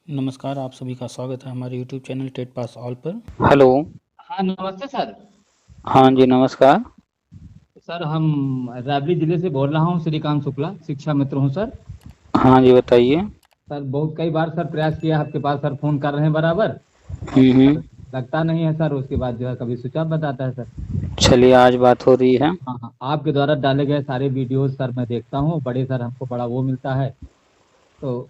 नमस्कार, आप सभी का स्वागत है हमारे YouTube channel TET pass all पर। हेलो। हाँ, नमस्ते सर। हाँ जी, नमस्कार। सर हम राबड़ी जिले से बोल रहा हूँ, श्रीकांत शुक्ला, शिक्षा मित्र हूँ सर। हाँ जी, बताइए। सर बहुत कई बार सर प्रयास किया आपके पास, सर फोन कर रहे हैं बराबर, और हम्म। सर लगता नहीं है सर, उसके बाद जो है कभी स्विच ऑफ बताता है सर। चलिए, आज बात हो रही है। हाँ हाँ, आपके द्वारा डाले गए सारे वीडियोस सर मैं देखता हूँ, बड़े सर हमको बड़ा वो मिलता है। तो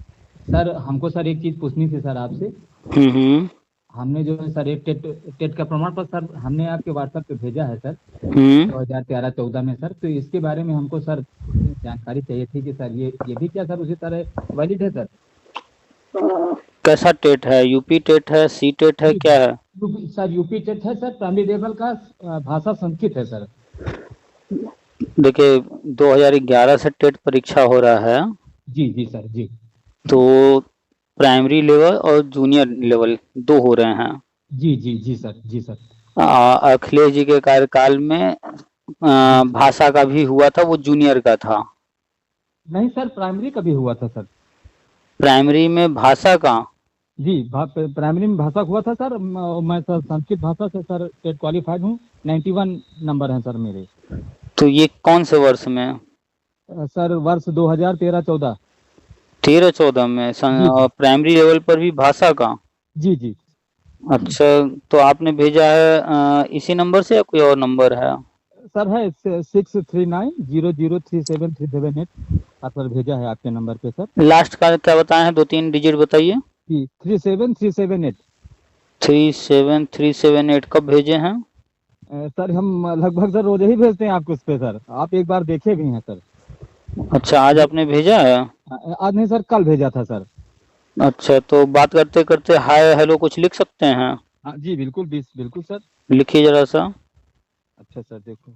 सर हमको सर एक चीज़ पूछनी थी सर आपसे। हम्म। हमने जो है सर एक टेट टेट का प्रमाण पत्र सर हमने आपके व्हाट्सएप पे भेजा है सर, हम्म। 2013-14 में सर। तो इसके बारे में हमको सर जानकारी चाहिए थी कि सर ये भी क्या सर उसी तरह वैलिड है सर? कैसा टेट है? यूपी टेट है, सी टेट है, क्या है? सर यूपी टेट है सर, प्राइमरी लेवल का। भाषा संस्कृत है सर। देखिए, 2011 से टेट परीक्षा हो रहा है। जी जी सर जी। तो प्राइमरी लेवल और जूनियर लेवल दो हो रहे हैं। जी जी जी सर जी सर। अखिलेश जी के कार्यकाल में जी भाषा का भी हुआ था, वो जूनियर का था। नहीं सर, प्राइमरी का भी हुआ था सर। प्राइमरी में भाषा का। जी प्राइमरी में भाषा हुआ था सर। मैं सर संस्कृत भाषा से सर टेट क्वालिफाइड हूँ। 91 नंबर है सर मेरे। तो ये कौन से वर्ष में? सर वर्ष 2013-14। 13-14 में जी जी प्राइमरी लेवल पर भी भाषा का। जी जी। अच्छा, तो आपने भेजा है इसी नंबर से या कोई और नंबर है? सर है 6390037378। आप सर भेजा है आपके नंबर पे सर। लास्ट का क्या बताए हैं? 2-3 डिजिट बताइए। जी 37378। 37378 कब भेजे हैं? सर हम लगभग सर रोज ही भेजते हैं आपको उस पे सर, आप एक बार देखे भी हैं सर। अच्छा, आज आपने भेजा है। आज नहीं सर, कल भेजा था सर। अच्छा, तो बात करते करते हाय हेलो कुछ लिख सकते हैं? हाँ जी बिल्कुल बिल्कुल सर। लिखिए जरा सा। अच्छा सर देखो।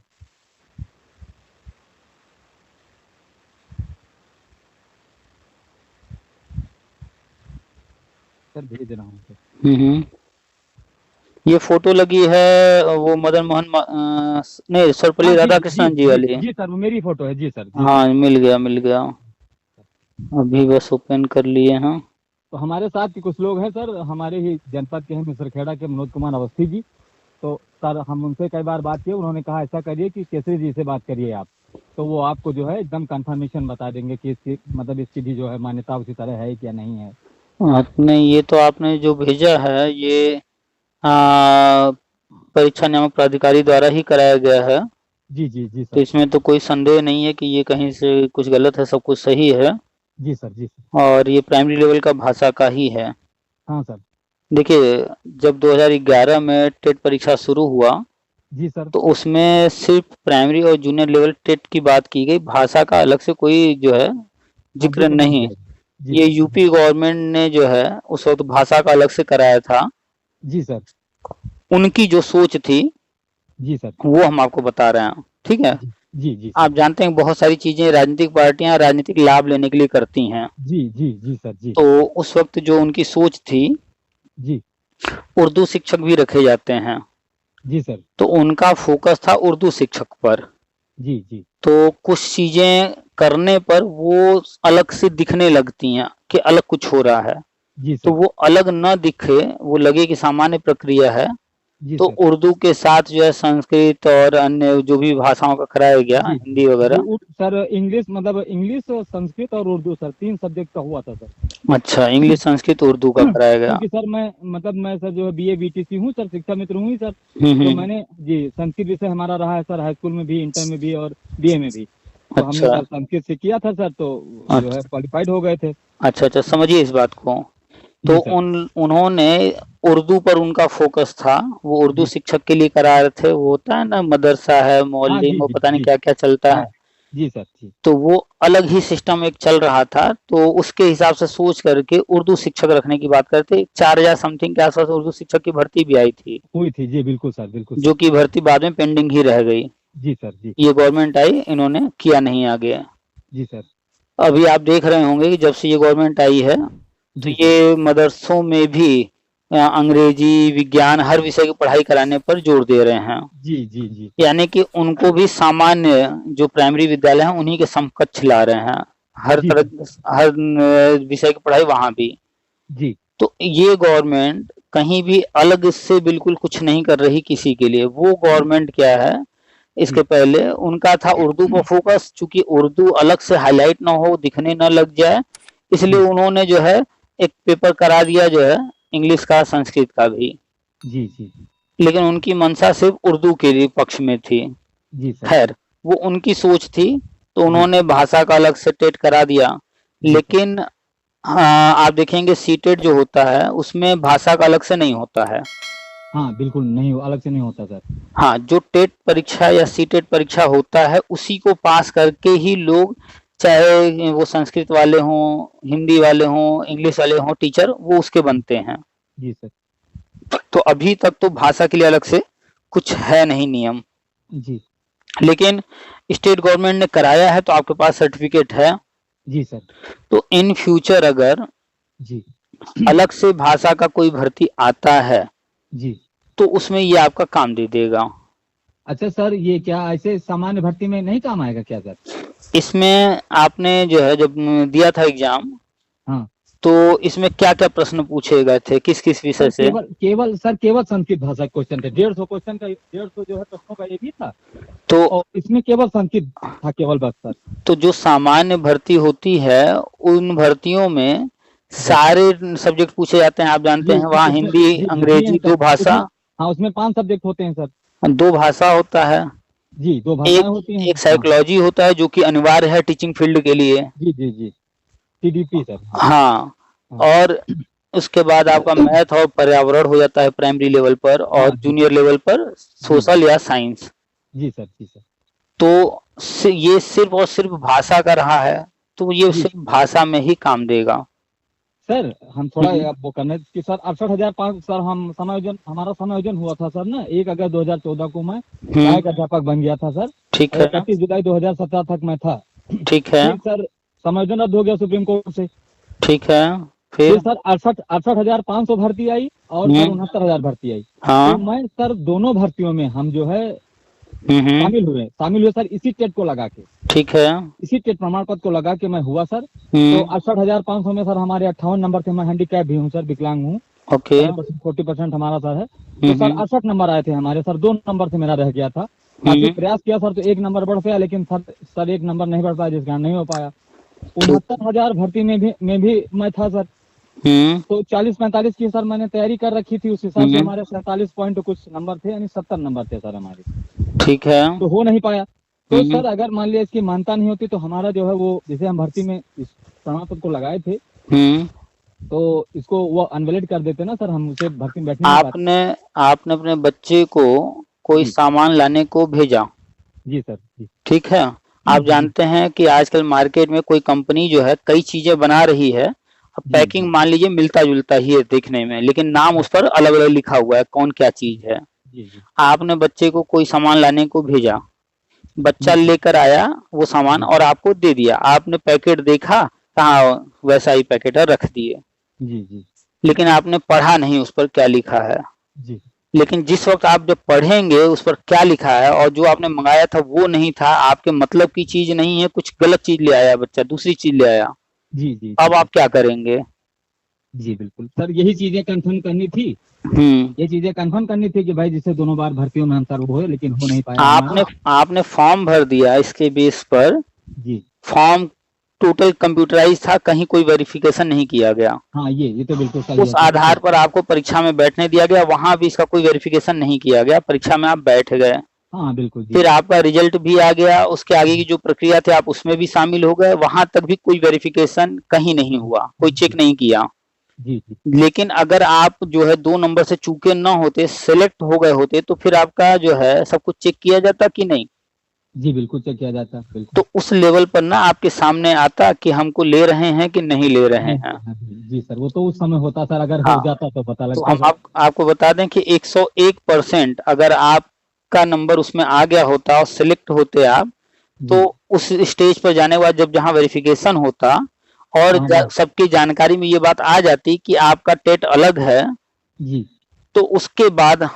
सर भेज रहा हूँ सर। हम्म। ये फोटो लगी है वो मदन मोहन नहीं, सर्वपल्ली हाँ जी जी राधाकृष्णन जी जी वाली। जी सर, वो मेरी फोटो है जी सर जी सर। हाँ, मिल गया मिल गया। अभी बस ओपन कर लिए हैं। तो हमारे साथ के कुछ लोग हैं सर, हमारे ही जनपद के हैं, मिसरखेड़ा के मनोज कुमार अवस्थी जी। तो सर हम उनसे कई बार बात किए, उन्होंने कहा ऐसा करिए कि केसरी जी से बात करिए आप। तो वो आपको जो है एकदम कंफर्मेशन बता देंगे कि इसकी मतलब इसकी भी जो है मान्यता उसी तरह है क्या नहीं है। नहीं, ये तो आपने जो भेजा है ये परीक्षा नियामक प्राधिकारी द्वारा ही कराया गया है। जी जी जी तो सर। इसमें तो कोई संदेह नहीं है कि ये कहीं से कुछ गलत है, सब कुछ सही है। जी सर जी सर। और ये प्राइमरी लेवल का भाषा का ही है। हाँ सर। देखिए, जब 2011 में टेट परीक्षा शुरू हुआ जी सर। तो उसमें सिर्फ प्राइमरी और जूनियर लेवल टेट की बात की गई, भाषा का अलग से कोई जो है हाँ जिक्र जिक्र नहीं नहीं। किया। जी ये सर जी। यूपी गवर्नमेंट ने जो है उस वक्त भाषा का अलग से कराया था। जी सर। उनकी जो सोच थी जी सर। वो हम आपको बता रहे हैं, ठीक है? जी जी जी सर। आप जानते हैं बहुत सारी चीजें राजनीतिक पार्टियां राजनीतिक लाभ लेने के लिए करती हैं। जी जी जी सर जी। तो उस वक्त जो उनकी सोच थी, जी उर्दू शिक्षक भी रखे जाते हैं, जी सर। तो उनका फोकस था उर्दू शिक्षक पर। जी जी तो कुछ चीजें करने पर वो अलग से दिखने लगती हैं कि अलग कुछ हो रहा है। जी तो सर। वो अलग न दिखे, वो लगे कि सामान्य प्रक्रिया है, जी तो सर। उर्दू के साथ जो है संस्कृत और अन्य जो भी भाषाओं का कराया गया, जी हिंदी जी वगैरह। सर इंग्लिश, मतलब इंग्लिश और संस्कृत और उर्दू सर, 3 सब्जेक्ट का हुआ था सर। अच्छा, इंग्लिश संस्कृत उर्दू का कराया गया। क्योंकि सर मैं मतलब मैं सर जो है बीए बीटीसी हूँ सर, शिक्षा मित्र हूँ ही सर। तो हम्म। मैंने जी संस्कृत विषय हमारा रहा है सर, हाई स्कूल में भी, इंटर में भी और बीए में भी। तो हमने अच्छा सर संस्कृत से किया था सर, तो जो है अच्छा क्वालिफाइड हो गए थे। अच्छा अच्छा, समझिए इस बात को। तो जी सर। उन्होंने उर्दू पर उनका फोकस था। वो उर्दू जी शिक्षक के लिए करा रहे थे। वो होता है ना, मदरसा है, हाँ मौलवी, जी वो जी पता नहीं जी। क्या क्या चलता हाँ है। जी सर जी। तो वो अलग ही सिस्टम एक चल रहा था, तो उसके हिसाब से सोच करके उर्दू शिक्षक रखने की बात करते। 4000 समथिंग के आसपास उर्दू शिक्षक की भर्ती भी आई थी, हुई थी जी, बिल्कुल सर बिल्कुल सर। जो कि भर्ती बाद में पेंडिंग ही रह गई। जी सर जी। ये गवर्नमेंट आई, इन्होंने किया नहीं आगे। जी सर। अभी आप देख रहे होंगे कि जब से ये गवर्नमेंट आई है तो जी सर। ये मदरसों में भी अंग्रेजी, विज्ञान, हर विषय की पढ़ाई कराने पर जोर दे रहे हैं। जी जी जी। यानी कि उनको भी सामान्य जो प्राइमरी विद्यालय हैं उन्हीं के समकक्ष ला रहे हैं। हर जी सर। तरह हर विषय की पढ़ाई वहां भी। जी तो ये गवर्नमेंट कहीं भी अलग से बिल्कुल कुछ नहीं कर रही किसी के लिए। वो गवर्नमेंट क्या है, इसके पहले उनका था उर्दू पर फोकस, चूंकि उर्दू अलग से हाईलाइट ना हो, दिखने ना लग जाए, इसलिए उन्होंने जो है एक पेपर करा दिया जो है इंग्लिश का, संस्कृत का भी। जी जी लेकिन उनकी मंशा सिर्फ उर्दू के लिए पक्ष में थी। जी सर। खैर, वो उनकी सोच थी, तो उन्होंने भाषा का अलग से टेट करा दिया। लेकिन हाँ, आप देखेंगे सीटेट जो होता है उसमें भाषा का अलग से नहीं होता है। हाँ बिल्कुल नहीं, अलग से नहीं होता सर। हाँ, जो टेट परीक्षा या सीटेट परीक्षा होता है उसी को पास करके ही लोग, चाहे वो संस्कृत वाले हों, हिंदी वाले हों, इंग्लिश वाले हों, टीचर, वो उसके बनते हैं। जी सर। तो अभी तक तो भाषा के लिए अलग से कुछ है नहीं नियम। जी लेकिन स्टेट गवर्नमेंट ने कराया है तो आपके पास सर्टिफिकेट है। जी सर। तो इन फ्यूचर अगर जी अलग से भाषा का कोई भर्ती आता है जी। तो उसमें ये आपका काम दे देगा। अच्छा सर, ये क्या ऐसे सामान्य भर्ती में नहीं काम आएगा क्या सर? इसमें आपने जो है जब दिया था एग्जाम, हाँ, तो इसमें क्या क्या प्रश्न पूछे गए थे, किस किस विषय से? केवल संस्कृत भाषा क्वेश्चन थे। 150 क्वेश्चन का, 150 जो है प्रश्नों का ये भी था। तो और इसमें केवल संस्कृत था, केवल बस सर। तो जो सामान्य भर्ती होती है उन भर्तियों में सारे सब्जेक्ट पूछे जाते हैं, आप जानते हैं। वहाँ हिंदी, अंग्रेजी, दो भाषा। हाँ, उसमें 5 सब्जेक्ट होते हैं सर। 2 भाषा होता है। जी, 2 भाषाएं होती हैं। एक साइकोलॉजी होता है जो कि अनिवार्य है टीचिंग फील्ड के लिए। जी जी जी, TDP सर। हाँ, और उसके बाद आपका मैथ और पर्यावरण हो जाता है प्राइमरी लेवल पर, और जूनियर लेवल पर सोशल या साइंस। जी सर, जी सर। तो ये सिर्फ और सिर्फ भाषा का रहा है, तो ये सिर्फ भाषा में ही काम देगा। सर हम थोड़ा वो करने कि सर 68,500 सर हमारा समायोजन हुआ था सर ना 1 अगस्त 2014 को मैं सहायक अध्यापक बन गया था सर। ठीक है। 31 जुलाई 2017 तक मैं था। ठीक है सर, समायोजन रद्द हो गया सुप्रीम कोर्ट से। ठीक है। फिर सर 68,500 भर्ती आई और 69,000 भर्ती आई। हाँ। तो मैं सर दोनों भर्तियों में हम जो है शामिल हुए सर, इसी टेट को लगा के। ठीक है। इसी टेट प्रमाण पत्र को लगा के मैं हुआ सर। तो 68,500 में सर हमारे 58 नंबर थे। मैं हैंडीकैप भी हूँ सर, विकलांग हूँ। ओके। 40% हमारा सर है। तो सर 68 नंबर आए थे हमारे सर, 2 नंबर से मेरा रह गया था। काफी प्रयास किया सर तो 1 नंबर बढ़ गया, लेकिन सर 1 नंबर नहीं बढ़ पाया, जिस कारण नहीं हो पाया। 69,000 भर्ती में भी मैं था सर। तो 40-45 की सर मैंने तैयारी कर रखी थी। उस हिसाब से हमारे 47 पॉइंट कुछ नंबर थे, यानी 70 नंबर थे सर हमारे। ठीक है। तो हो नहीं पाया। तो सर अगर मान लिया इसकी मान्यता नहीं होती तो हमारा जो है वो, जैसे हम भर्ती में इस प्रमाण पत्र को लगाए थे, तो इसको वो अनवैलिड कर देते ना सर, हम उसे भर्ती में बैठने नहीं पाते। आपने अपने बच्चे को कोई सामान लाने को भेजा। जी सर। जी ठीक है। आप जानते हैं कि आजकल मार्केट में कोई कंपनी जो है कई चीजें बना रही है। अब पैकिंग मान लीजिए मिलता जुलता ही है देखने में, लेकिन नाम उस पर अलग अलग लिखा हुआ है कौन क्या चीज है। आपने बच्चे को कोई सामान लाने को भेजा, बच्चा लेकर आया वो सामान और आपको दे दिया। आपने पैकेट देखा, कहाँ वैसा ही पैकेट है, रख दिए। जी। लेकिन आपने पढ़ा नहीं उस पर क्या लिखा है। जी। लेकिन जिस वक्त आप जब पढ़ेंगे उस पर क्या लिखा है, और जो आपने मंगाया था वो नहीं था, आपके मतलब की चीज नहीं है, कुछ गलत चीज ले आया बच्चा, दूसरी चीज ले आया। जी। अब आप क्या करेंगे? जी बिल्कुल सर, यही चीजें कंफर्म करनी थी। ये चीजें कंफर्म करनी थी कि भाई जिससे दोनों बार भर्तियों में हम सर हुए, लेकिन हो नहीं पाया। आपने फॉर्म भर दिया, इसके बेस पर जी फॉर्म टोटल कंप्यूटराइज था, कहीं कोई वेरिफिकेशन नहीं किया गया। हाँ, ये तो बिल्कुल सही उस आधार पर आपको परीक्षा में बैठने दिया गया, वहां भी इसका कोई वेरिफिकेशन नहीं किया गया, परीक्षा में आप बैठ गए। हाँ बिल्कुल। फिर आपका रिजल्ट भी आ गया, उसके आगे की जो प्रक्रिया थी आप उसमें भी शामिल हो गए, वहां तक भी कोई वेरिफिकेशन कहीं नहीं हुआ, कोई चेक नहीं किया। जी। लेकिन अगर आप जो है 2 नंबर से चूके ना होते, सिलेक्ट हो गए होते, तो फिर आपका जो है सब कुछ चेक किया जाता कि नहीं? जी बिल्कुल चेक किया जाता। बिल्कुल। तो उस लेवल पर ना आपके सामने आता कि हमको ले रहे हैं कि नहीं ले रहे हैं। जी सर, वो तो उस समय होता सर, अगर हो जाता तो पता लगता। तो हम आपको बता दें कि 101% अगर आपका नंबर उसमें आ गया होता और सिलेक्ट होते आप, तो उस स्टेज पर जाने के बाद जब जहाँ वेरिफिकेशन होता और सबकी जानकारी में ये बात आ जाती कि आपका टेट अलग है जी, तो उसके बाद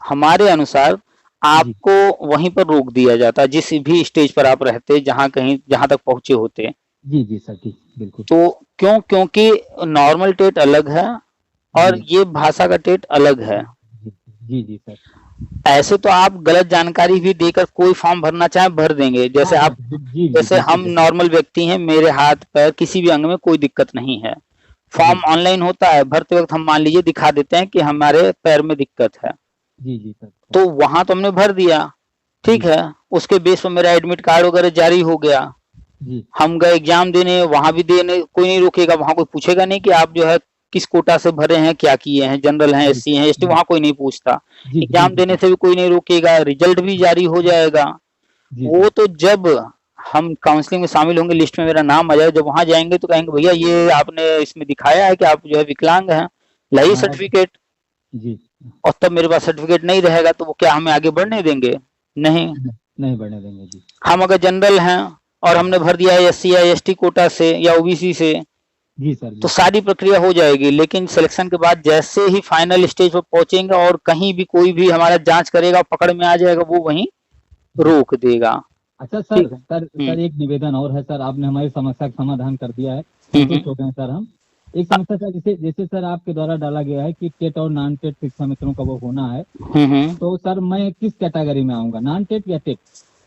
हमारे अनुसार आपको वहीं पर रोक दिया जाता, जिस भी स्टेज पर आप रहते, जहाँ तक पहुंचे होते। जी सर, ठीक, बिल्कुल। तो क्योंकि नॉर्मल टेट अलग है, और ये भाषा का टेट अलग है। जी जी सर। ऐसे तो आप गलत जानकारी भी देकर कोई फॉर्म भरना चाहे भर देंगे, जैसे हाँ, आप जी जी जैसे बिल्कुल हम बिल्कुल। नॉर्मल व्यक्ति हैं, मेरे हाथ पैर किसी भी अंग में कोई दिक्कत नहीं है, फॉर्म जी ऑनलाइन होता है, भरते वक्त हम मान लीजिए दिखा देते हैं कि हमारे पैर में दिक्कत है, जी जी सर। तो वहां तो हमने भर दिया, ठीक जी है, उसके बेस पर मेरा एडमिट कार्ड वगैरह जारी हो गया, जी हम गए एग्जाम देने, वहां भी देने, कोई नहीं रोकेगा, वहां कोई पूछेगा नहीं कि आप जो है किस कोटा से भरे हैं, क्या किए हैं, जनरल हैं, जी एससी हैं, एसटी, जी वहां कोई नहीं पूछता, जी एग्जाम बिल्कुल देने सर। से भी कोई नहीं रोकेगा, रिजल्ट भी जारी हो जाएगा। जी वो सर। तो जब हम काउंसलिंग में शामिल होंगे, लिस्ट में मेरा नाम आ जाएगा, जब वहां जाएंगे तो कहेंगे भैया ये आपने इसमें दिखाया है कि आप जो है विकलांग हैं, लाइए हाँ सर्टिफिकेट। जी। और तब मेरे पास सर्टिफिकेट नहीं रहेगा तो वो क्या हमें आगे बढ़ने देंगे? नहीं। नहीं बढ़ने देंगे जी। हम अगर जनरल हैं और हमने भर दिया है एससी या एसटी कोटा से या ओबीसी से, जी सर। तो जी सारी प्रक्रिया हो जाएगी, लेकिन सिलेक्शन के बाद जैसे ही फाइनल स्टेज पर पहुंचेंगे और कहीं भी कोई भी हमारा जांच करेगा, पकड़ में आ जाएगा, वो वहीं रोक देगा। अच्छा सर, ठीक है। सर एक निवेदन और है सर, आपने हमारी समस्या का समाधान कर दिया है, हम्म, संतुष्ट हो गए हैं सर हम। एक समस्या सर, जैसे जैसे सर आपके द्वारा डाला गया है कि टेट और नॉन टेट शिक्षा मित्रों का वो होना है, हम्म। तो सर मैं किस कैटेगरी में आऊंगा, नॉन टेट या टेट?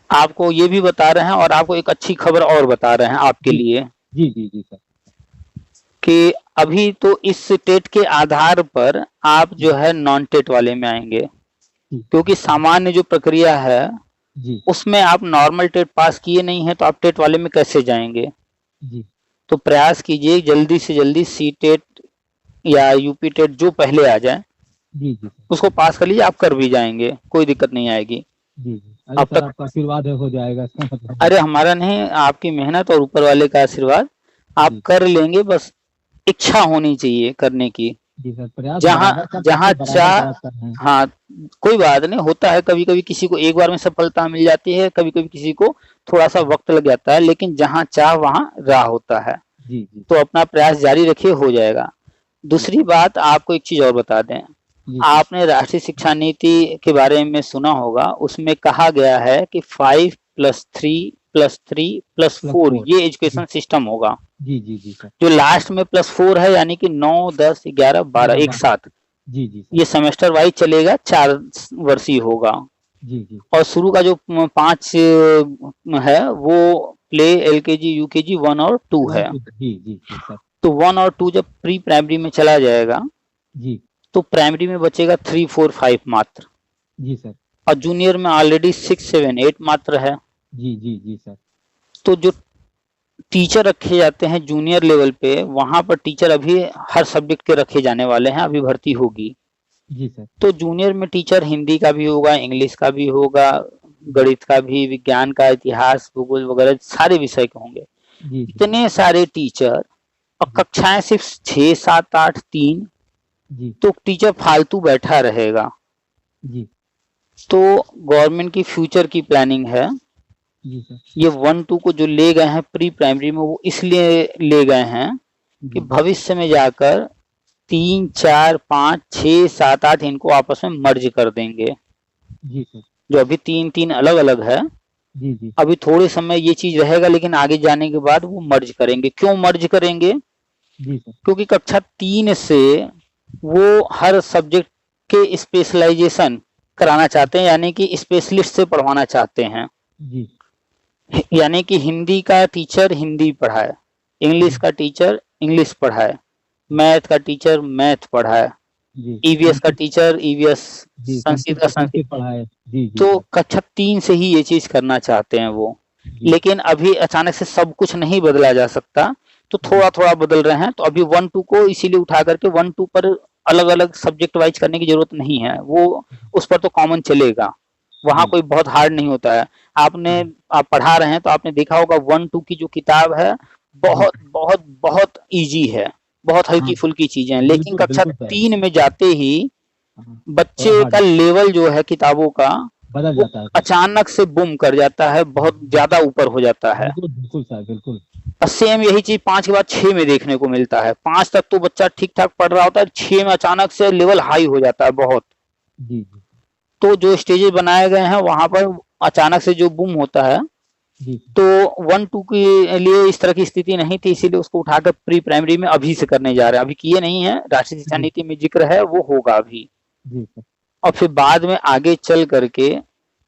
आपको ये भी बता रहे हैं और आपको एक अच्छी खबर और बता रहे हैं आपके जी लिए, जी जी जी सर। कि अभी तो इस टेट के आधार पर आप जो है नॉन टेट वाले में आएंगे, जी क्योंकि सामान्य जो प्रक्रिया है जी उसमें आप नॉर्मल टेट पास किए नहीं है, तो आप टेट वाले में कैसे जाएंगे? जी तो प्रयास कीजिए जल्दी से जल्दी सी टेट या यूपी टेट जो पहले आ जाए जी जी सर। उसको पास कर लीजिए, आप कर भी जाएंगे, कोई दिक्कत नहीं आएगी। जी जी, अरे अब सर तक आपका आशीर्वाद है, हो जाएगा इसका मतलब। अरे हमारा नहीं, आपकी मेहनत और ऊपर वाले का आशीर्वाद, आप जी कर लेंगे, बस इच्छा होनी चाहिए करने की। जी सर, प्रयास जहाँ बराबर कर जहाँ सकते, बराबर चाह, प्रयास कर रहे हैं। हाँ, कोई बात नहीं, होता है कभी कभी किसी को एक बार में सफलता मिल जाती है, कभी कभी किसी को थोड़ा सा वक्त लग जाता है, लेकिन जहाँ चाह वहाँ राह होता है, जी जी तो अपना प्रयास जारी रखिए, हो जाएगा। दूसरी बात आपको एक चीज और बता दें, जी आपने राष्ट्रीय शिक्षा नीति के बारे में सुना होगा, उसमें कहा गया है कि 5+3+3+4 4। ये एजुकेशन सिस्टम होगा, जी जी जी सर। जो लास्ट में +4 है, यानी कि 9, 10, 11, 12 एक साथ, जी जी सर। ये सेमेस्टर वाइज चलेगा, 4 वर्षीय होगा। जी जी और शुरू का जो 5 है वो प्ले, एलकेजी, यूकेजी 1 और 2 है। जी जी जी सर। तो 1 और 2 जब प्री प्राइमरी में चला जाएगा जी तो प्राइमरी में बचेगा 3, 4, 5 मात्र, जी सर। और जूनियर में ऑलरेडी 6, 7, 8 मात्र है। जी जी जी सर। तो जो टीचर रखे जाते हैं जूनियर लेवल पे, वहां पर टीचर अभी हर सब्जेक्ट के रखे जाने वाले हैं, अभी भर्ती होगी। जी सर। तो जूनियर में टीचर हिंदी का भी होगा, इंग्लिश का भी होगा, गणित का भी, विज्ञान का, इतिहास, भूगोल वगैरह सारे विषय के होंगे। जी जी इतने सारे टीचर, और कक्षाएं सिर्फ 6, 7, 8, 3, जी तो टीचर फालतू बैठा रहेगा। जी तो गवर्नमेंट की फ्यूचर की प्लानिंग है, जी सर। ये 1, 2 को जो ले गए हैं प्री प्राइमरी में, वो इसलिए ले गए हैं कि जी भविष्य में जाकर 3, 4, 5, 6, 7, 8 इनको आपस में मर्ज कर देंगे। जी सर। जो अभी 3, 3 अलग अलग है, जी जी अभी थोड़े समय ये चीज रहेगा, लेकिन आगे जाने के बाद वो मर्ज करेंगे। क्यों मर्ज करेंगे? जी सर। क्योंकि कक्षा 3 से वो हर सब्जेक्ट के स्पेशलाइजेशन कराना चाहते हैं, यानी कि स्पेशलिस्ट से पढ़वाना चाहते हैं। जी यानी कि हिंदी का टीचर हिंदी पढ़ाए, इंग्लिश का टीचर इंग्लिश पढ़ाए, मैथ का टीचर मैथ पढ़ाए, जी ईवीएस का टीचर ईवीएस, जी संस्कृत का संस्कृत। पढ़ाए। जी जी तो कक्षा 3 से ही ये चीज करना चाहते हैं वो, जी लेकिन अभी अचानक से सब कुछ नहीं बदला जा सकता, तो थोड़ा थोड़ा बदल रहे हैं। तो अभी 1, 2 को इसीलिए उठा करके 1, 2 पर अलग अलग सब्जेक्ट वाइज करने की जरूरत नहीं है, वो उस पर तो कॉमन चलेगा, वहां जी। कोई बहुत हार्ड नहीं होता है। आप पढ़ा रहे हैं तो आपने देखा होगा 1, 2 की जो किताब है बहुत बहुत बहुत इजी है, बहुत हल्की हाँ, फुल्की चीजें हैं, लेकिन बिल्कुल कक्षा बिल्कुल सर। 3 में जाते ही हाँ, बच्चे थोड़ा का hard लेवल जो है किताबों का, बदल वो जाता है सर। अचानक से बूम कर जाता है, बहुत ज्यादा ऊपर हो जाता है। बिल्कुल बिल्कुल सर, बिल्कुल। और सेम यही चीज 5 के बाद 6 में देखने को मिलता है। 5 तक तो बच्चा ठीक ठाक पढ़ रहा होता है, 6 में अचानक से लेवल हाई हो जाता है बहुत। जी जी तो जो स्टेजेस बनाए गए हैं वहां पर अचानक से जो बूम होता है, जी तो 1-2 के लिए इस तरह की स्थिति नहीं थी, इसीलिए उसको उठाकर प्री प्राइमरी में अभी से करने जा रहे हैं। अभी किए नहीं है, राष्ट्रीय शिक्षा जी नीति में जिक्र है, वो होगा अभी। जी सर। और फिर बाद में आगे चल करके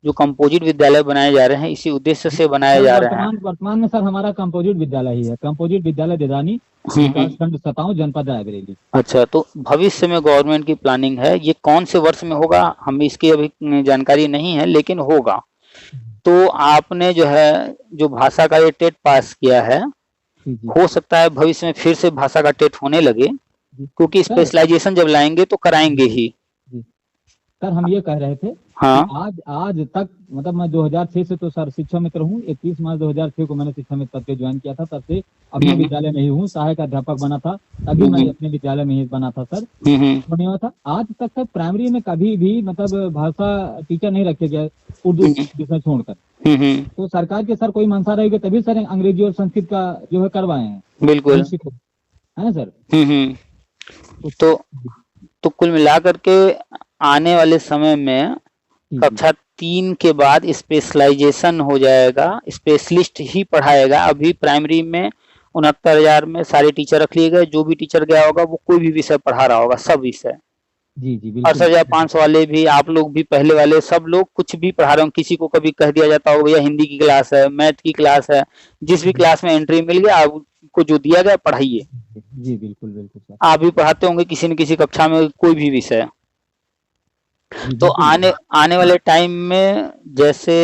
जो कंपोजिट विद्यालय बनाए जा रहे हैं, इसी उद्देश्य से बनाए सर जा रहे हैं। वर्तमान में सर हमारा कंपोजिट विद्यालय ही है, कंपोजिट विद्यालय देदानी, विकास खंड सताऊं, जनपद रायबरेली। अच्छा, तो भविष्य में गवर्नमेंट की प्लानिंग है, ये कौन से वर्ष में होगा हमें इसकी अभी जानकारी नहीं है, लेकिन होगा। तो आपने जो है जो भाषा का ये टेट पास किया है, जी जी हो सकता है भविष्य में फिर से भाषा का टेट होने लगे, जी क्योंकि सर। स्पेशलाइजेशन जब लाएंगे तो कराएंगे ही। जी सर, हम ये कह रहे थे हाँ। कि आज तक मतलब मैं 2006 से तो सर शिक्षा मित्र हूँ। 21 मार्च 2006 को मैंने शिक्षा मित्र पद पे ज्वाइन किया था। तब से अपने विद्यालय में ही हूँ, सहायक अध्यापक बना था, तभी मैं अपने विद्यालय में ही बना था सर। बना हुआ था। आज तक सर प्राइमरी में कभी भी मतलब भाषा टीचर नहीं रखे गए उर्दू विषय छोड़कर। तो सरकार के सर कोई मंशा रहेगी तभी सर अंग्रेजी और संस्कृत का जो है करवाए हैं। बिल्कुल है ना सर। तो कुल मिलाकर के आने वाले समय में कक्षा 3 के बाद स्पेशलाइजेशन हो जाएगा, स्पेशलिस्ट ही पढ़ाएगा। अभी प्राइमरी में 69,000 में सारे टीचर रख लिए गए, जो भी टीचर गया होगा वो कोई भी विषय पढ़ा रहा होगा, सब विषय। जी जी 68,500 वाले भी, आप लोग भी, पहले वाले सब लोग कुछ भी पढ़ा रहे हो। किसी को कभी कह दिया जाता होगा भैया हिंदी की क्लास है, मैथ की क्लास है, जिस भी क्लास में एंट्री मिल गया आपको जो दिया गया पढ़ाइए। जी बिल्कुल बिल्कुल सर। आप भी पढ़ाते होंगे किसी न किसी कक्षा में कोई भी विषय। तो आने वाले टाइम में जैसे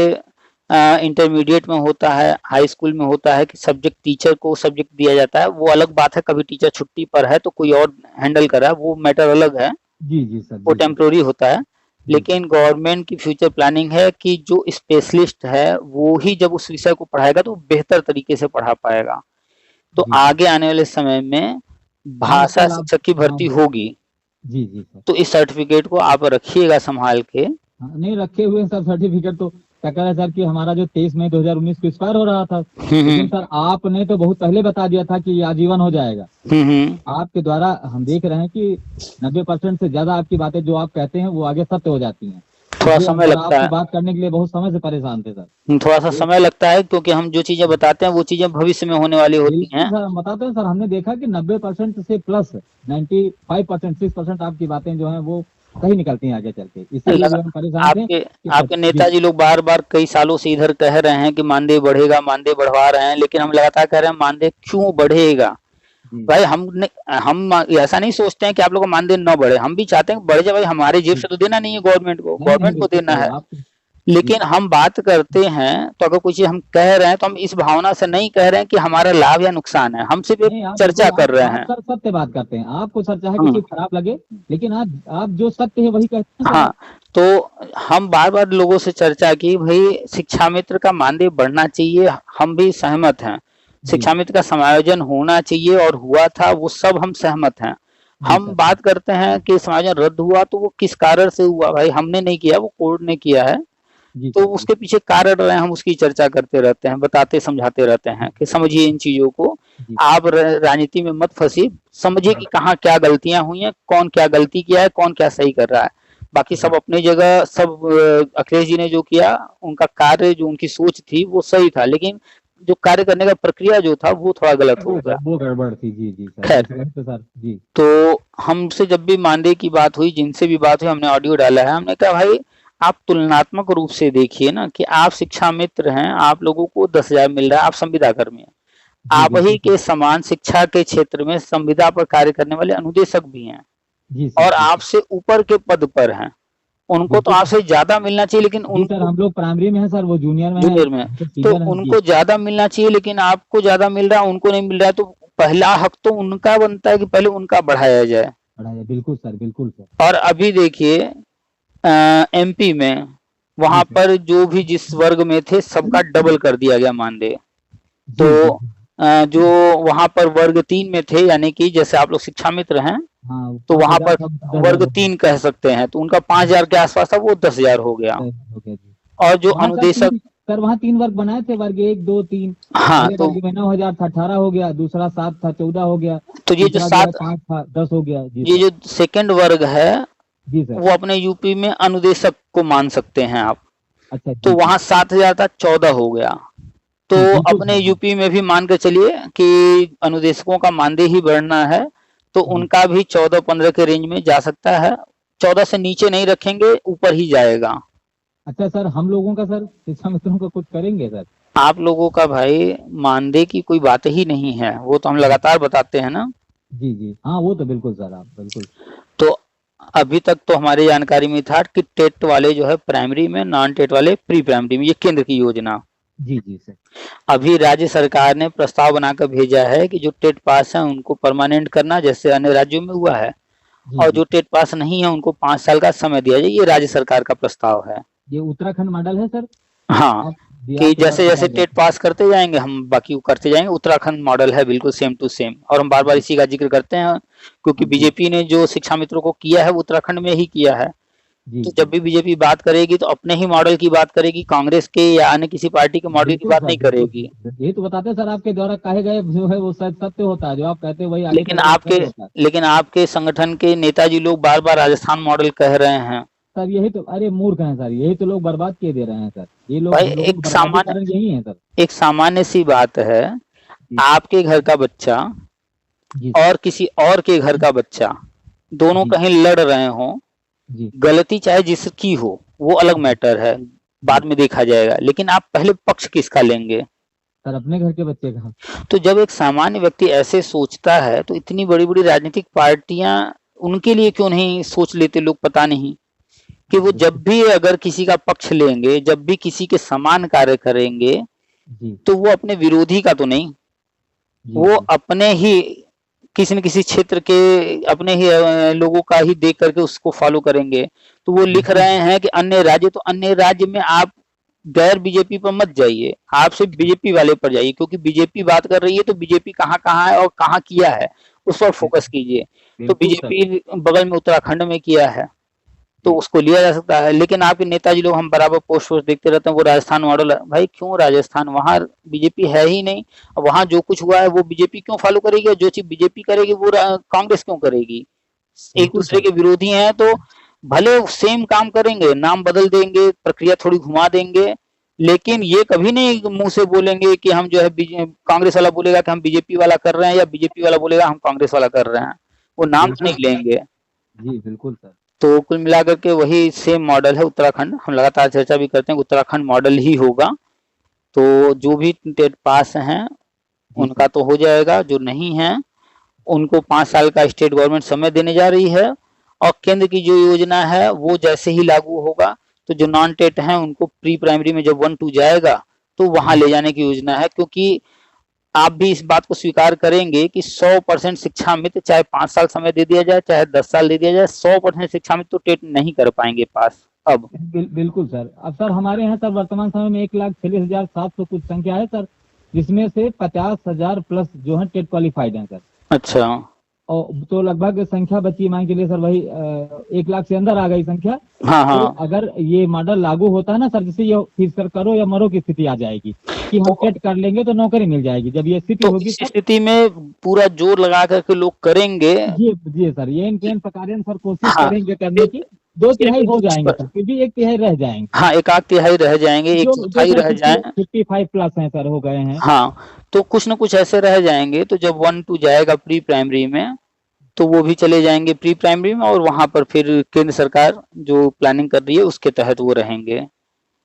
इंटरमीडिएट में होता है, हाई स्कूल में होता है कि सब्जेक्ट टीचर को सब्जेक्ट दिया जाता है, वो अलग बात है। कभी टीचर छुट्टी पर है तो कोई और हैंडल कर रहा है, वो मैटर अलग है। जी जी सर। वो टेम्पोररी होता है। लेकिन गवर्नमेंट की फ्यूचर प्लानिंग है कि जो स्पेशलिस्ट है वो ही जब उस विषय को पढ़ाएगा तो बेहतर तरीके से पढ़ा पाएगा। तो आगे आने वाले समय में भाषा शिक्षक की भर्ती होगी। जी जी सर। तो इस सर्टिफिकेट को आप रखिएगा संभाल के। नहीं रखे हुए सर सर्टिफिकेट। तो क्या कह रहा है सर कि हमारा जो 23 मई 2019 को एक्सपायर हो रहा था, लेकिन सर आपने तो बहुत पहले बता दिया था कि ये आजीवन हो जाएगा। आपके द्वारा हम देख रहे हैं कि 90% से ज्यादा आपकी बातें जो आप कहते हैं वो आगे सत्य हो जाती हैं। थोड़ा समय लगता है बात करने के लिए, बहुत समय से परेशान थे सर। थोड़ा सा समय लगता है क्योंकि हम जो चीजें बताते हैं वो चीजें भविष्य में होने वाली होती हैं। सर हम बताते हैं सर, हमने देखा कि 90% से प्लस 95% 6% आपकी बातें जो हैं वो सही निकलती हैं आगे चल के। इसलिए हम परेशान थे। आपके नेताजी लोग बार बार कई सालों से इधर कह रहे हैं कि मानदेय बढ़ेगा, मानदेय बढ़वा रहे हैं, लेकिन हम लगातार कह रहे हैं मानदेय क्यों बढ़ेगा। भाई हम ऐसा नहीं सोचते हैं कि आप लोगों का मानदेय न बढ़े, हम भी चाहते हैं कि बढ़ जाए। भाई हमारे जेब से तो देना नहीं है गवर्नमेंट को देना है। लेकिन हम बात करते हैं तो अगर कोई चीज हम कह रहे हैं तो हम इस भावना से नहीं कह रहे हैं कि हमारा लाभ या नुकसान है, हम सिर्फ एक चर्चा कर रहे हैं। सर सत्य बात करते हैं। आपको सर चाहे किसी खराब लगे, लेकिन आप जो सत्य है वही कहते हैं। हाँ, तो हम बार बार लोगों से चर्चा की, भाई शिक्षा मित्र का मानदेय बढ़ना चाहिए, हम भी सहमत हैं। शिक्षा मित्र का समायोजन होना चाहिए और हुआ था, वो सब हम सहमत हैं। हम बात करते हैं कि समायोजन रद्द हुआ तो वो किस कारण से हुआ। भाई हमने नहीं किया, वो कोर्ट ने किया है। तो उसके पीछे कारण रहे, हम उसकी चर्चा करते रहते हैं, बताते समझाते रहते हैं कि समझिए इन चीजों को। आप राजनीति में मत फंसिए, समझिए कि कहाँ क्या गलतियां हुई हैं, कौन क्या गलती किया है, कौन क्या सही कर रहा है। बाकी सब अपनी जगह, सब अखिलेश जी ने जो किया उनका कार्य, जो उनकी सोच थी वो सही था, लेकिन जो कार्य करने का प्रक्रिया जो था वो थोड़ा गलत हो गया, वो गड़बड़ थी। जी जी खैर सर। जी तो हमसे जब भी मानदेय की बात हुई, जिनसे भी बात हुई, हमने ऑडियो डाला है। हमने कहा भाई आप तुलनात्मक रूप से देखिए ना कि आप शिक्षा मित्र हैं, आप लोगों को 10,000 मिल रहा है, आप संविदा कर्मी हैं। आप ही के समान शिक्षा के क्षेत्र में संविदा पर कार्य करने वाले अनुदेशक भी हैं और आपसे ऊपर के पद पर हैं, उनको तो आपसे ज्यादा मिलना चाहिए। लेकिन उनको, हम लोग प्राइमरी में हैं सर, वो जूनियर में तो उनको ज्यादा मिलना चाहिए, लेकिन आपको ज्यादा मिल रहा है, उनको नहीं मिल रहा है। तो पहला हक तो उनका बनता है कि पहले उनका बढ़ाया जाए। बिल्कुल सर, बिल्कुल सर। और अभी देखिए एमपी में, वहां पर जो भी जिस वर्ग में थे सबका डबल कर दिया गया मानदेय। तो जो वहां पर वर्ग 3 में थे, यानी कि जैसे आप लोग शिक्षा मित्र हैं, तो वहां पर वर्ग 3 कह सकते हैं, तो उनका 5,000 के आसपास था, वो 10,000 हो गया। और जो अनुदेशक सर वहाँ 3 वर्ग बनाए थे, वर्ग 1 2 3। हाँ, तो 9,000 था, 18 हो गया, दूसरा 7 था, 14 हो गया। तो ये जो 7 5 था, 10 हो गया। ये जो सेकंड वर्ग है जी सर, वो अपने यूपी में अनुदेशक को मान सकते हैं आप। अच्छा। तो वहां 7,000 था, 14 हो गया। तो बिल्कुल अपने सर। यूपी में भी मान के चलिए कि अनुदेशकों का मानदेय ही बढ़ना है, तो जी। उनका भी 14-15 के रेंज में जा सकता है। 14 से नीचे नहीं रखेंगे, ऊपर ही जाएगा। अच्छा सर, हम लोगों का सर, शिक्षा मित्रों का कुछ करेंगे सर? आप लोगों का भाई मानदेय की कोई बात ही नहीं है, वो तो हम जी लगातार बताते हैं ना। जी जी, हाँ वो तो बिल्कुल सर, आप बिल्कुल। तो अभी तक तो हमारी जानकारी में था कि टेट वाले जो है प्राइमरी में, नॉन टेट वाले प्री प्राइमरी में, ये केंद्र की योजना। जी जी सर। अभी राज्य सरकार ने प्रस्ताव बनाकर भेजा है कि जो टेट पास है उनको परमानेंट करना, जैसे अन्य राज्यों में हुआ है, जी और जी जो सर। टेट पास नहीं है उनको 5 साल का समय दिया जाए। ये राज्य सरकार का प्रस्ताव है। ये उत्तराखंड मॉडल है सर? हाँ, आप जी, कि आप एक बार जैसे जैसे बताइए। टेट पास करते जाएंगे हम बाकी को करते जाएंगे। उत्तराखंड मॉडल है बिल्कुल सेम टू सेम, और हम बार बार जी इसी का जिक्र करते हैं क्योंकि हाँ जी बीजेपी ने जो शिक्षा मित्रों को किया है वो उत्तराखंड में ही किया है। जी तो जब जी। भी बीजेपी बात करेगी तो अपने ही मॉडल की बात करेगी, कांग्रेस के या अन्य किसी पार्टी के मॉडल की बिल्कुल बात सर, नहीं बिल्कुल। करेगी। यही तो बताते हैं सर, आपके द्वारा कहे गए जो है वो शायद सत्य होता है, जो आप कहते हैं वही आगे लेकिन चल के आपके सत्य होता है। लेकिन आपके संगठन के नेताजी लोग बार बार राजस्थान मॉडल कह रहे हैं। सर यही तो, अरे मूर्ख हैं सर, यही तो लोग बर्बाद किए दे रहे हैं सर, ये लोग, भाई हम लोगों की बर्बादी का कारण यही है सर। एक सामान्य सी बात है, जी आपके घर का बच्चा जी सर। और किसी और के घर का बच्चा, दोनों जी कहीं लड़ रहे हों, जी गलती चाहे जिसकी हो वो अलग जी मैटर है, जी। बाद में देखा जाएगा, लेकिन आप पहले पक्ष किसका लेंगे? सर अपने घर के बच्चे का। तो जब एक सामान्य व्यक्ति ऐसे सोचता है तो इतनी बड़ी बड़ी राजनीतिक पार्टियां उनके लिए क्यों नहीं सोच लेते लोग, पता नहीं। कि वो बिल्कुल। जब भी अगर किसी का पक्ष लेंगे, जब भी किसी के समान कार्य करेंगे, जी तो वो अपने विरोधी का तो नहीं, जी वो जी अपने ही किसी न किसी क्षेत्र के अपने ही लोगों का ही देख करके उसको फॉलो करेंगे। तो वो लिख बिल्कुल रहे सर। हैं कि अन्य राज्य, तो अन्य राज्य में आप गैर बीजेपी पर मत जाइए, आप सिर्फ बीजेपी वाले पर जाइए, क्योंकि बीजेपी बात कर रही है तो बीजेपी कहाँ कहाँ है और कहाँ किया है उस पर फोकस कीजिए। तो बिल्कुल सर। बीजेपी बगल में उत्तराखंड में किया है तो जी उसको लिया जा सकता है। लेकिन आपके नेताजी लोग, हम बराबर पोस्ट वोस्ट देखते रहते हैं, वो राजस्थान मॉडल है। भाई क्यों राजस्थान? वहां बीजेपी है ही नहीं। वहां जो कुछ हुआ है वो बीजेपी क्यों फॉलो करेगी, और जो चीज बीजेपी करेगी वो कांग्रेस क्यों करेगी? एक बिल्कुल दूसरे सर। के विरोधी हैं तो भले सेम काम करेंगे, नाम बदल देंगे, प्रक्रिया थोड़ी घुमा देंगे, लेकिन ये कभी नहीं मुंह से बोलेंगे कि हम जो है कांग्रेस वाला बोलेगा कि हम बीजेपी वाला कर रहे हैं, या बीजेपी वाला बोलेगा हम कांग्रेस वाला कर रहे हैं, वो नाम तो बिल्कुल। नहीं लेंगे। जी बिल्कुल सर। तो कुल मिलाकर के वही सेम मॉडल है उत्तराखंड। हम लगातार चर्चा भी करते हैं उत्तराखंड मॉडल ही होगा। तो जो भी टेट पास हैं जी उनका सर। तो हो जाएगा, जो नहीं है उनको 5 साल का स्टेट गवर्नमेंट समय देने जा रही है। और केंद्र की जो योजना है वो जैसे ही लागू होगा तो जो नॉन टेट हैं उनको प्री प्राइमरी में जब 1-2 जाएगा तो वहां जी ले जाने की योजना है। क्योंकि आप भी इस बात को स्वीकार करेंगे कि 100% शिक्षा मित्र, चाहे 5 साल समय दे दिया जाए चाहे 10 साल दे दिया जाए, 100% शिक्षा मित्र तो टेट नहीं कर पाएंगे पास अब। बिल्कुल सर। अब सर हमारे यहाँ सर वर्तमान समय में 1,46,700 कुछ संख्या है सर, जिसमें से 50,000 प्लस जो है टेट क्वालिफाइड हैं सर। अच्छा। और तो लगभग संख्या बची मान के लिए सर वही 1 लाख से अंदर आ गई संख्या। हाँ तो हाँ। अगर ये मॉडल लागू होता है ना सर, जिससे ये फिर सर करो या मरो की स्थिति आ जाएगी कि हम तो टेट कर लेंगे तो नौकरी मिल जाएगी। जब ये स्थिति तो होगी इस सर, स्थिति में पूरा जोर लगा करके लोग करेंगे। जी सर, ये इनके प्रकार सर कोशिश हाँ, करेंगे करने सिर्फ की। 2 तिहाई सिर्फ हो कुछ जाएंगे सर, फिर भी 1 तिहाई रह जाएंगे। हाँ, एक आध तिहाई रह जाएंगे, एक जो जो चौथाई सर रह 50 जाए। 55 प्लस हैं सर, हो गए हैं। हाँ, तो कुछ न कुछ ऐसे रह जाएंगे, तो जब 1-2 जाएगा प्री प्राइमरी में तो वो भी चले जाएंगे प्री प्राइमरी में, और वहां पर फिर केंद्र सरकार जो प्लानिंग कर रही है उसके तहत वो रहेंगे।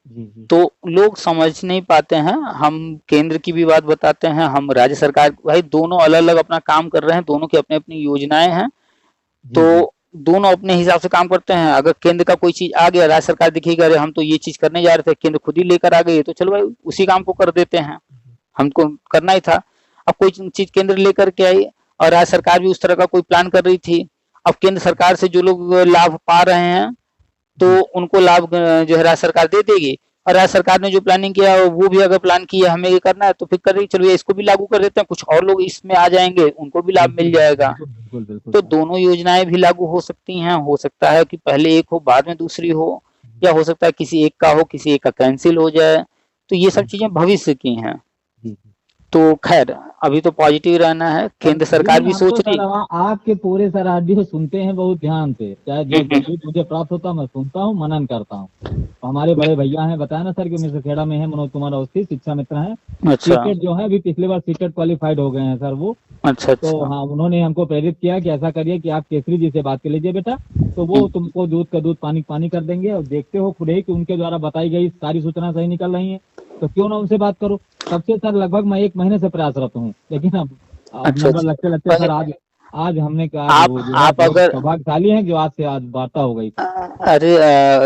जी जी तो लोग समझ नहीं पाते हैं। हम केंद्र की भी बात बताते हैं, हम राज्य सरकार, भाई दोनों अलग अलग अपना काम कर रहे हैं, दोनों की अपनी अपनी योजनाएं हैं। जी जी तो दोनों अपने हिसाब से काम करते हैं। अगर केंद्र का कोई चीज आ गया, राज्य सरकार दिखेगी अरे हम तो ये चीज करने जा रहे थे, केंद्र खुद ही लेकर आ गई, तो चलो भाई उसी काम को कर देते हैं, हमको करना ही था। अब कोई चीज केंद्र लेकर के आई और राज्य सरकार भी उस तरह का कोई प्लान कर रही थी। अब केंद्र सरकार से जो लोग लाभ पा रहे हैं तो जी उनको लाभ जो है राज्य सरकार दे देगी, और राज्य सरकार ने जो प्लानिंग किया वो भी अगर प्लान किया हमें ये करना है तो फिर कर रही, चलो ये इसको भी लागू कर देते हैं, कुछ और लोग इसमें आ जाएंगे, उनको भी लाभ मिल बिल्कुल जाएगा। बिल्कुल बिल्कुल बिल्कुल तो सर। दोनों योजनाएं भी लागू हो सकती हैं। हो सकता है कि पहले एक हो बाद में दूसरी हो, या हो सकता है किसी एक का हो किसी एक का कैंसिल हो जाए। तो ये सब जी चीजें भविष्य की हैं। जी तो खैर अभी तो पॉजिटिव रहना है, केंद्र सरकार भी सोच रही। आपके पूरे सर ऑडियो सुनते हैं बहुत ध्यान से, चाहे जो जब भी मुझे प्राप्त होता मैं सुनता हूँ, मनन करता हूँ। तो हमारे बड़े भैया हैं, बताया ना सर कि मिश्रखेड़ा में है, मनोज कुमार अवस्थी शिक्षा मित्र हैं। अच्छा सीटेट जो है अभी पिछली बार सीटेट क्वालिफाइड हो गए हैं सर वो। अच्छा तो अच्छा। हाँ, उन्होंने हमको प्रेरित किया कि ऐसा करिए कि आप केसरी जी से बात कर लीजिए बेटा, तो वो तुमको दूध का दूध पानी पानी कर देंगे। और देखते हो खुद ही कि उनके द्वारा बताई गई सारी सूचना सही निकल रही है, तो क्यों ना उनसे बात करो। तब से सर लगभग मैं 1 महीने से प्रयासरत हूँ, लेकिन अब अच्छा नंबर अच्छा। लगते लगते सर आज हमने कहा आप वो जो है आप बहुत अगर सौभाग्यशाली हैं जो आज से आज वार्ता हो गई। अरे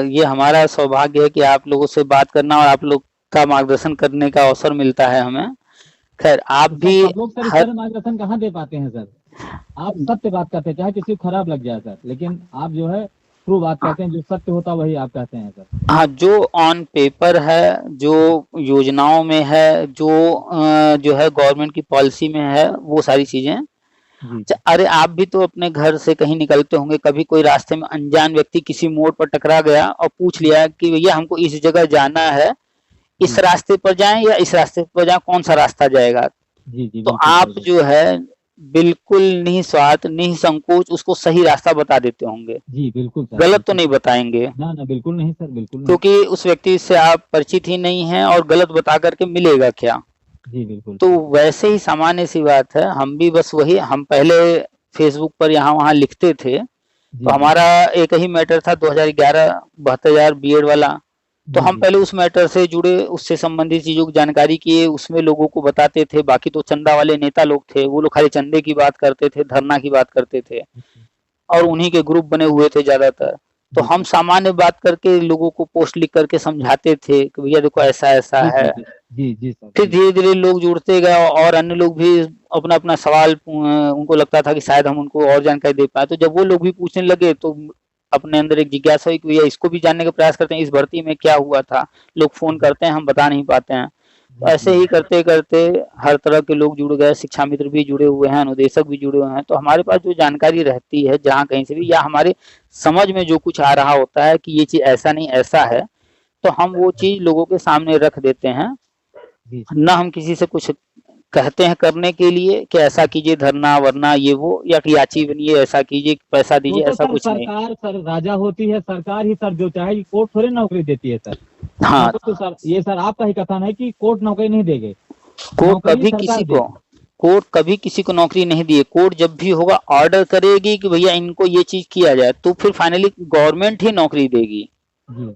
ये हमारा सौभाग्य है कि आप लोगों से बात करना और आप लोग का मार्गदर्शन करने का अवसर मिलता है हमें। खैर आप तो भी सब लोग सर इस हर तरह मार्गदर्शन कहाँ दे पाते हैं सर। आप सत्य बात करते हैं, चाहे किसी को खराब लग जाए सर, लेकिन आप जो है ट्रू बात कहते हैं, जो सत्य होता वही आप कहते हैं सर। हाँ, जो ऑन पेपर है, जो योजनाओं में है, जो जो है गवर्नमेंट की पॉलिसी में है, वो सारी चीजें। जी अरे आप भी तो अपने घर से कहीं निकलते होंगे, कभी कोई रास्ते में अनजान व्यक्ति किसी मोड़ पर टकरा गया और पूछ लिया कि भैया हमको इस जगह जाना है, इस जी रास्ते पर जाएं या इस रास्ते पर जाएं, कौन सा रास्ता जाएगा। जी जी तो बिल्कुल आप सर। जो है बिल्कुल निस्वार्थ निसंकोच उसको सही रास्ता बता देते होंगे, जी बिल्कुल सर, गलत तो बिल्कुल। नहीं बताएंगे, ना ना बिल्कुल नहीं सर, बिल्कुल नहीं। क्योंकि उस व्यक्ति से आप परिचित ही नहीं हैं और गलत बता करके मिलेगा क्या। जी बिल्कुल तो सर। वैसे ही सामान्य सी बात है, हम भी बस वही, हम पहले फेसबुक पर यहाँ वहाँ लिखते थे, तो जी जी हमारा एक ही मैटर था 2011 72,000 बीएड वाला। तो जी हम जी पहले उस मैटर से जुड़े, उससे संबंधित चीजों की जानकारी किए, उसमें लोगों को बताते थे। बाकी तो चंदा वाले नेता लोग थे, वो लोग खाली चंदे की बात करते थे, धरना की बात करते थे, और उन्हीं के ग्रुप बने हुए थे ज्यादातर। तो जी हम सामान्य बात करके लोगों को पोस्ट लिख करके समझाते थे कि भैया देखो ऐसा ऐसा जी है। जी जी जी जी सर फिर जी। धीरे धीरे लोग जुड़ते गए और अन्य लोग भी अपना अपना सवाल उनको लगता था कि शायद हम उनको और जानकारी दे पाए। तो जब वो लोग भी पूछने लगे तो अपने अंदर एक जिज्ञासा हुई कि भैया इसको भी जानने का प्रयास करते हैं, इस भर्ती में क्या हुआ था। लोग फोन करते हैं, हम बता नहीं पाते हैं। तो जी ऐसे जी ही करते करते हर तरह के लोग जुड़ गए, शिक्षा मित्र भी जुड़े हुए हैं, अनुदेशक भी जुड़े हुए हैं। तो हमारे पास जो जानकारी रहती है जहाँ कहीं से भी, या हमारे समझ में जो कुछ आ रहा होता है कि ये चीज ऐसा नहीं ऐसा है, तो हम वो चीज लोगों के सामने रख देते हैं। जी ना हम किसी से कुछ कहते हैं करने के लिए कि ऐसा कीजिए, धरना वरना ये वो, या कि याची बनिए, ऐसा कीजिए, पैसा वो दीजिए, तो ऐसा सर कुछ नहीं। सरकार सर राजा होती है, सरकार ही सर जो चाहे, कोर्ट थोड़े नौकरी देती है सर। हाँ, नौकरी तो सर ये सर आपका ही कथन है कि कोर्ट नौकरी नहीं देंगे, कोर्ट नौकरी कभी सरकार किसी को देगी। कोर्ट कभी किसी को नौकरी नहीं दी है। कोर्ट जब भी होगा ऑर्डर करेगी कि भैया इनको ये चीज किया जाए, तो फिर फाइनली गवर्नमेंट ही नौकरी देगी। जी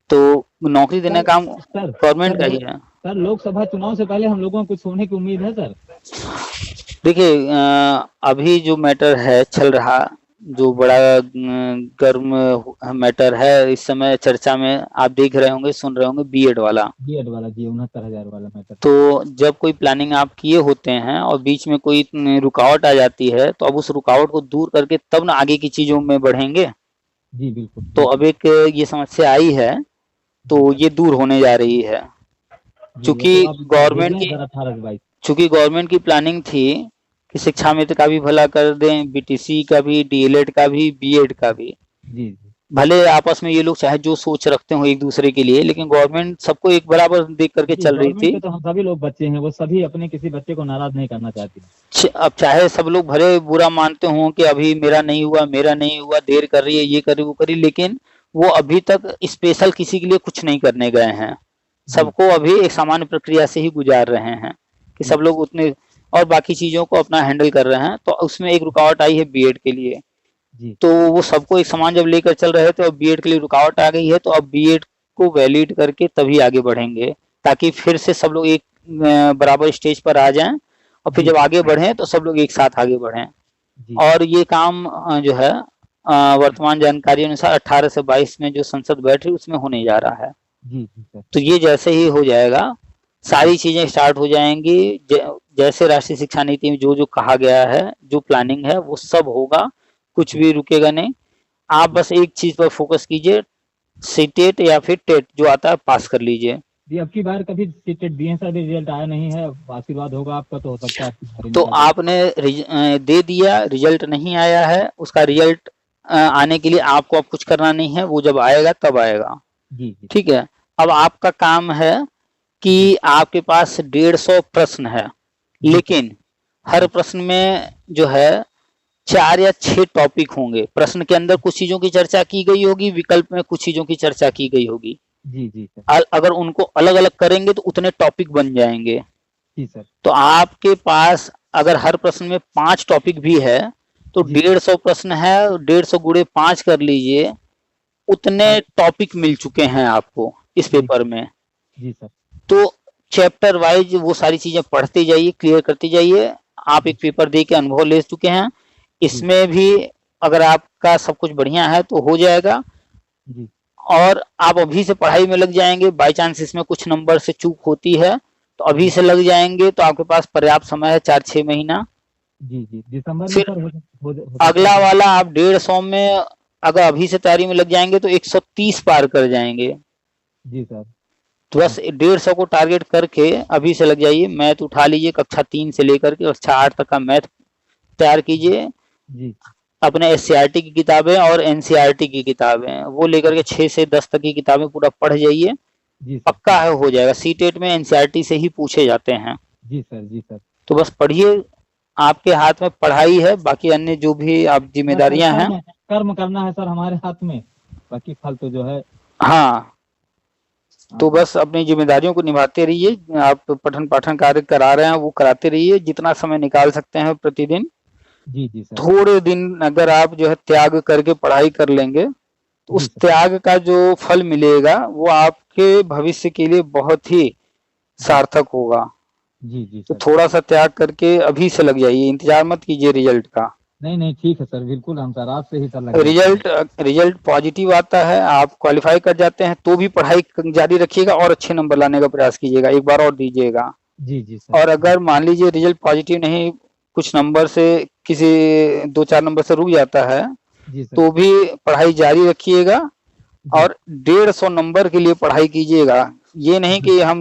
तो नौकरी देने सर का काम सर गवर्नमेंट सर का लो, ही है। सर लोकसभा चुनाव से पहले हम लोगों को कुछ होने की उम्मीद है सर। देखिए अभी जो मैटर है चल रहा, जो बड़ा गर्म मैटर है इस समय चर्चा में, आप देख रहे होंगे सुन रहे होंगे, बीएड वाला। बीएड वाला जी 69,000 वाला मैटर। तो जब कोई प्लानिंग आप किए होते हैं और बीच में कोई रुकावट आ जाती है, तो अब उस रुकावट को दूर करके तब ना आगे की चीजों में बढ़ेंगे। जी बिल्कुल तो अब बिल्कुल। एक ये समस्या आई है, तो ये दूर होने जा रही है। जी ये चूंकि तो आप गवर्नमेंट भेजें की सर 18 से 22। चूंकि गवर्नमेंट की प्लानिंग थी कि शिक्षा मित्र का भी भला कर दें, बीटीसी का भी, डीएलएड का भी, बीएड का भी। जी जी भले आपस में ये लोग चाहे जो सोच रखते हो एक दूसरे के लिए, लेकिन गवर्नमेंट सबको एक बराबर देख करके जी चल रही गवर्नमेंट थी। के तो हम सभी लोग बच्चे हैं, वो सभी अपने किसी बच्चे को नाराज नहीं करना चाहती। अब चाहे सब लोग भले बुरा मानते हों कि अभी मेरा नहीं हुआ, मेरा नहीं हुआ, देर कर रही है, ये कर रही वो करी, लेकिन वो अभी तक स्पेशल किसी के लिए कुछ नहीं करने गए हैं। जी सबको अभी एक सामान्य प्रक्रिया से ही गुजार रहे हैं कि जी सब लोग उतने, और बाकी चीजों को अपना हैंडल कर रहे हैं। तो उसमें एक रुकावट आई है बीएड के लिए। जी तो वो सबको एक समान जब लेकर चल रहे थे, और बीएड के लिए रुकावट आ गई है, तो अब बीएड को वैलिड करके तभी आगे बढ़ेंगे, ताकि फिर से सब लोग एक बराबर स्टेज पर आ जाएं, और फिर जी जब आगे बढ़ें तो सब लोग एक साथ आगे बढ़ें। जी और ये काम जो है वर्तमान जानकारी अनुसार 18 से 22 में जो संसद बैठ रही उसमें होने जा रहा है। जी जी सर तो ये जैसे ही हो जाएगा, सारी चीजें स्टार्ट हो जाएंगी। जैसे राष्ट्रीय शिक्षा नीति में जो जो कहा गया है, जो प्लानिंग है, वो सब होगा, कुछ भी रुकेगा नहीं। आप बस एक चीज पर फोकस कीजिए, सीटेट या फिर टेट जो आता है पास कर लीजिए। जी। अब की बार कभी सीटेट दिए हैं सर, अभी रिजल्ट आया नहीं है, आशीर्वाद होगा आपका तो हो सकता है आपकी बारी तो निकल जाए। आपने दे दिया, रिजल्ट नहीं आया है, उसका रिजल्ट आने के लिए आपको अब कुछ करना नहीं है, वो जब आएगा तब आएगा। जी जी ठीक है। अब आपका काम है कि आपके पास 150 प्रश्न है, लेकिन हर प्रश्न में जो है 4 या 6 टॉपिक होंगे। प्रश्न के अंदर कुछ चीजों की चर्चा की गई होगी, विकल्प में कुछ चीजों की चर्चा की गई होगी। जी जी सर। अगर उनको अलग अलग करेंगे तो उतने टॉपिक बन जाएंगे। जी सर। तो आपके पास अगर हर प्रश्न में 5 टॉपिक भी है तो जी। 150 प्रश्न है, 150 गुणे 5 कर लीजिए, उतने टॉपिक मिल चुके हैं आपको इस जी पेपर में। जी सर। तो चैप्टर वाइज वो सारी चीजें पढ़ते जाइए, क्लियर करते जाइए। आप एक पेपर दे के अनुभव ले चुके हैं, इसमें भी अगर आपका सब कुछ बढ़िया है तो हो जाएगा। जी। और आप अभी से पढ़ाई में लग जाएंगे, बाई चांस इसमें कुछ नंबर से चूक होती है तो अभी से लग जाएंगे तो आपके पास पर्याप्त समय है, 4-6 महीना। जी जी दिसंबर में फिर सर अगला वाला आप 150 में अगर अभी से तैयारी में लग जाएंगे तो 130 पार कर जाएंगे। जी सर। तो बस 150 को टारगेट करके अभी से लग जाइए। मैथ उठा लीजिए, कक्षा 3 से लेकर के कक्षा 8 तक का मैथ तैयार कीजिए। जी। अपने एससीईआरटी की किताबें और एनसीईआरटी की किताबें वो लेकर के 6 से 10 तक की किताबें पूरा पढ़ जाइए, जी सर। पक्का है हो जाएगा। सीटेट में एनसीईआरटी से ही पूछे जाते हैं। जी सर। जी सर। तो बस पढ़िए, आपके हाथ में पढ़ाई है, बाकी अन्य जो भी आप जिम्मेदारियां हैं कर्म करना है सर हमारे हाथ में, बाकी फल तो जो है। हाँ, तो बस अपनी जिम्मेदारियों को निभाते रहिए। आप पठन पाठन कार्य करा रहे हैं वो कराते रहिए, जितना समय निकाल सकते हैं प्रतिदिन। जी जी सर। थोड़े दिन अगर आप जो है त्याग करके पढ़ाई कर लेंगे तो उस त्याग का जो फल मिलेगा वो आपके भविष्य के लिए बहुत ही सार्थक होगा। जी जी तो सर। थोड़ा सा त्याग करके अभी से लग जाइए, इंतजार मत कीजिए रिजल्ट का। नहीं ठीक है सर, बिल्कुल हम सर आपसे ही सर लगे। रिजल्ट पॉजिटिव आता है, आप क्वालिफाई कर जाते हैं तो भी पढ़ाई जारी रखिएगा और अच्छे नंबर लाने का प्रयास कीजिएगा, एक बार और दीजिएगा। जी जी सर। और अगर मान लीजिए रिजल्ट पॉजिटिव नहीं, कुछ नंबर से किसी 2-4 नंबर से रुक जाता है जी सर। तो भी पढ़ाई जारी रखिएगा और 150 नंबर के लिए पढ़ाई कीजिएगा। ये नहीं कि हम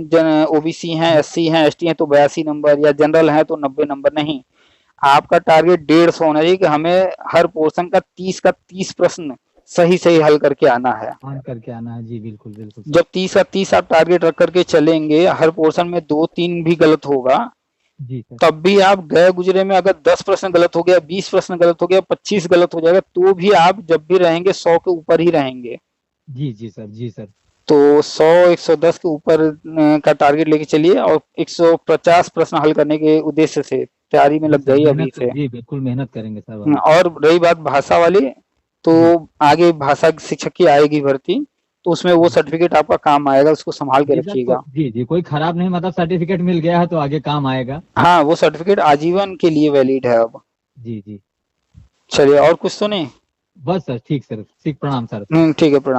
ओबीसी हैं, एससी हैं, एसटी हैं तो 82 नंबर या जनरल हैं तो 90 नंबर, नहीं। आपका टारगेट 150 होना चाहिए कि हमें हर पोर्शन का 30 प्रश्न सही हल करके आना है। जी बिल्कुल बिल्कुल। जब 30 का 30 आप टारगेट रख करके चलेंगे, हर पोर्शन में 2-3 भी गलत होगा जी सर। तब भी आप गए गुजरे में अगर 10 प्रश्न गलत हो गया, 20 प्रश्न गलत हो गया, 25 गलत हो जाएगा तो भी आप जब भी रहेंगे 100 के ऊपर ही रहेंगे। जी जी सर। जी सर। तो 100-110 के ऊपर का टारगेट लेके चलिए और 150 प्रश्न हल करने के उद्देश्य से तैयारी में लग जाइए अभी से। जी बिल्कुल मेहनत करेंगे सर। और रही बात भाषा वाली, तो आगे भाषा शिक्षक की आएगी भर्ती, तो उसमें वो सर्टिफिकेट आपका काम आएगा, उसको संभाल के रखिएगा। जी जी कोई खराब नहीं, मतलब सर्टिफिकेट मिल गया है तो आगे काम आएगा। हाँ, वो सर्टिफिकेट आजीवन के लिए वैलिड है अब। जी जी। चलिए, और कुछ तो नहीं? बस सर, ठीक सर, ठीक, प्रणाम सर। ठीक है, प्रणाम।